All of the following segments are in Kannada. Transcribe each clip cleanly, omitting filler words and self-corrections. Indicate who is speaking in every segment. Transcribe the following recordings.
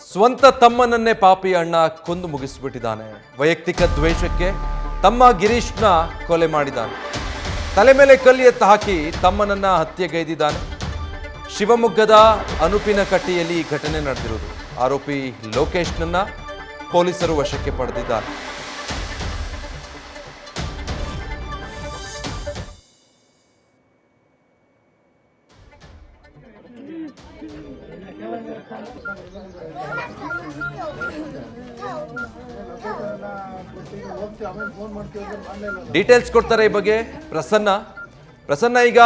Speaker 1: ಸ್ವಂತ ತಮ್ಮನನ್ನೇ ಪಾಪಿ ಅಣ್ಣ ಕೊಂದು ಮುಗಿಸಿಬಿಟ್ಟಿದ್ದಾನೆ. ವೈಯಕ್ತಿಕ ದ್ವೇಷಕ್ಕೆ ತಮ್ಮ ಗಿರೀಶ್ನ ಕೊಲೆ ಮಾಡಿದ್ದಾನೆ. ತಲೆ ಮೇಲೆ ಕಲ್ಲು ಎತ್ತ ಹಾಕಿ ತಮ್ಮನನ್ನ ಹತ್ಯೆಗೈದಿದ್ದಾನೆ. ಶಿವಮೊಗ್ಗದ ಅನುಪಿನಕಟ್ಟಿಯಲ್ಲಿ ಈ ಘಟನೆ ನಡೆದಿರುವುದು. ಆರೋಪಿ ಲೋಕೇಶ್ನನ್ನ ಪೊಲೀಸರು ವಶಕ್ಕೆ ಪಡೆದಿದ್ದಾರೆ. ಡೀಟೇಲ್ಸ್ ಕೊಡ್ತಾರೆ ಈ ಬಗ್ಗೆ ಪ್ರಸನ್ನ. ಈಗ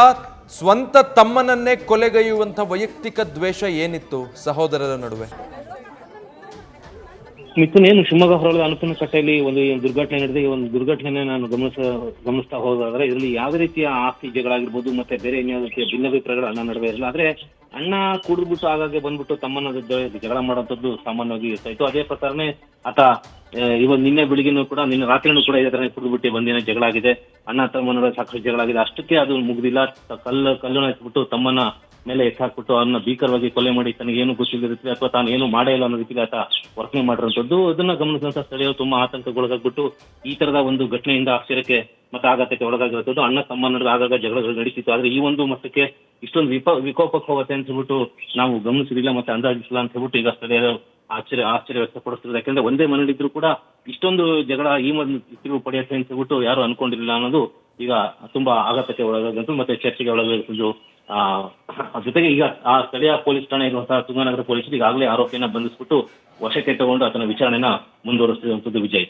Speaker 1: ಸ್ವಂತ ತಮ್ಮನನ್ನೇ ಕೊಲೆಗೈಯುವಂತ ವೈಯಕ್ತಿಕ ದ್ವೇಷ ಏನಿತ್ತು ಸಹೋದರರ ನಡುವೆ?
Speaker 2: ಮಿಥುನ್, ಏನು ಶಿವಮೊಗ್ಗ ಹೊರಳದ ಅನುಪಿನಕಟ್ಟೆಯಲ್ಲಿ ಒಂದು ದುರ್ಘಟನೆ ನಡೆದಿದೆ. ಈ ಒಂದು ಘಟನೆ ನಾನು ಗಮನಿಸ್ತಾ ಹೋದಾದ್ರೆ ಇದರಲ್ಲಿ ಯಾವುದೇ ರೀತಿಯ ಆಸ್ತಿ ಜಗಳಾಗಿರ್ಬೋದು ಮತ್ತೆ ಬೇರೆ ಏನಾದ್ರು ರೀತಿಯ ಭಿನ್ನಾಭಿಪ್ರಾಯಗಳು ಅಣ್ಣ ನಡುವೆ ಇರಲಿಲ್ಲ. ಆದ್ರೆ ಅಣ್ಣ ಕುಡಿದ್ಬಿಟ್ಟು ಆಗಾಗ್ಗೆ ಬಂದ್ಬಿಟ್ಟು ತಮ್ಮನ ಜಗಳ ಮಾಡುವಂಥದ್ದು ಸಾಮಾನ್ಯವಾಗಿ ಇರ್ತಾ ಇತ್ತು. ಅದೇ ಪ್ರಕಾರನೇ ಆತ ನಿನ್ನೆ ಬೆಳಿಗ್ಗೆನೂ ಕೂಡ ನಿನ್ನೆ ರಾತ್ರಿನೂ ಕೂಡ ಇದೇ ತರ ಕುಡಿದ್ಬಿಟ್ಟು ಬಂದಿನ ಜಗಳ ಆಗಿದೆ. ಅಣ್ಣ ತಮ್ಮನ ನಡುವೆ ಸಾಕಷ್ಟು ಜಗಳ ಆಗಿದೆ. ಅಷ್ಟಕ್ಕೆ ಅದು ಮುಗ್ದಿಲ್ಲ. ಕಲ್ಲನ್ನು ಎತ್ಬಿಟ್ಟು ತಮ್ಮನ ಮೇಲೆ ಎತ್ತಾಕ್ಬಿಟ್ಟು ಅವನ್ನ ಭೀಕರವಾಗಿ ಕೊಲೆ ಮಾಡಿ ತನಗೆ ಏನು ಗೊತ್ತಿಲ್ಲದ ರೀತಿ ಅಥವಾ ತಾನು ಏನು ಮಾಡೇ ಇಲ್ಲ ಅನ್ನೋ ರೀತಿಯಲ್ಲಿ ಆತ ವರ್ತನೆ ಮಾಡಿರುವಂತದ್ದು. ಅದನ್ನ ಗಮನಿಸಿದಂತ ಸ್ಥಳೀಯರು ತುಂಬಾ ಆತಂಕಗೊಳಗಾಗ್ಬಿಟ್ಟು ಈ ತರದ ಒಂದು ಘಟನೆಯಿಂದ ಆಶ್ಚರ್ಯಕ್ಕೆ ಮತ್ತೆ ಆಘಾತಕ್ಕೆ ಒಳಗಾಗಿರುತ್ತದೆ. ಅಣ್ಣ ತಮ್ಮ ನಡುವೆ ಆಗಾಗ ಜಗಳಗಳು ನಡೀತಿತ್ತು. ಆದ್ರೆ ಈ ಒಂದು ಮಟ್ಟಕ್ಕೆ ಇಷ್ಟೊಂದು ವಿಕೋಪಕ್ಕೆ ಹೋಗುತ್ತೆ ಅಂತ ಹೇಳ್ಬಿಟ್ಟು ನಾವು ಗಮನಿಸಿದಿಲ್ಲ ಮತ್ತೆ ಅಂದಾಜಿಸಿಲ್ಲ ಅಂತ ಹೇಳ್ಬಿಟ್ಟು ಈಗ ಸ್ಥಳೀಯರು ಆಶ್ಚರ್ಯ ವ್ಯಕ್ತಪಡಿಸ್ತಿದ್ದಾರೆ. ಯಾಕಂದ್ರೆ ಒಂದೇ ಮನೇಲಿದ್ರು ಕೂಡ ಇಷ್ಟೊಂದು ಜಗಳ ಈ ಒಂದು ತಿರುವು ಪಡೆಯುತ್ತೆ ಅಂತ ಹೇಳ್ಬಿಟ್ಟು ಯಾರು ಅನ್ಕೊಂಡಿರಲಿಲ್ಲ ಅನ್ನೋದು ಈಗ ತುಂಬಾ ಆಘಾತಕ್ಕೆ ಒಳಗಾಗಂತು ಮತ್ತೆ ಚರ್ಚೆಗೆ ಒಳಗಾಗಿದ್ದು. ಜೊತೆಗೆ ಈಗ ಆ ಸ್ಥಳೀಯ ಪೊಲೀಸ್ ಠಾಣೆ ಇರುವಂತಹ ತುಂಗನಗರ ಪೊಲೀಸರು ಈಗಾಗಲೇ ಆರೋಪಿಯನ್ನ ಬಂಧಿಸ್ಬಿಟ್ಟು ವಶಕ್ಕೆ ತಗೊಂಡು ಆತನ ವಿಚಾರಣೆನ ಮುಂದುವರಿಸುತ್ತಿರುವಂತದ್ದು. Vijay,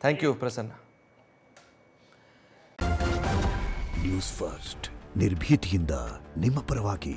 Speaker 1: thank you Prasanna.
Speaker 3: News first ನಿರ್ಭೀತಿಯಿಂದ ನಿಮ್ಮ ಪರವಾಗಿ.